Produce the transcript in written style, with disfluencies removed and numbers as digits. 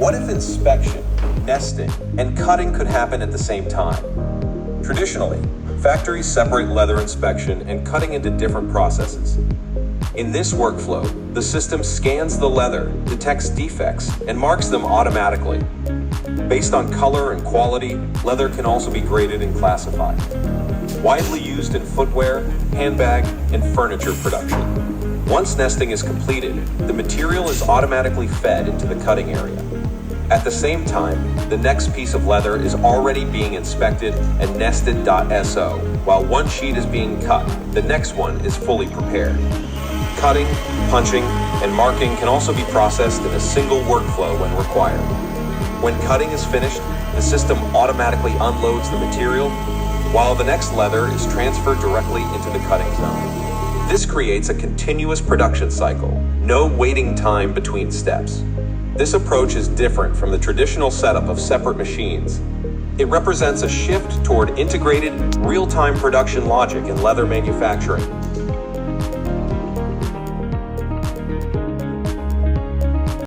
What if inspection, nesting, and cutting could happen at the same time? Traditionally, factories separate leather inspection and cutting into different processes. In this workflow, the system scans the leather, detects defects, and marks them automatically. Based on color and quality, leather can also be graded and classified. Widely used in footwear, handbag, and furniture production. Once nesting is completed, the material is automatically fed into the cutting area. At the same time, the next piece of leather is already being inspected and nested.so. While one sheet is being cut, the next one is fully prepared. Cutting, punching, and marking can also be processed in a single workflow when required. When cutting is finished, the system automatically unloads the material, while the next leather is transferred directly into the cutting zone. This creates a continuous production cycle, no waiting time between steps. This approach is different from the traditional setup of separate machines. It represents a shift toward integrated, real-time production logic in leather manufacturing.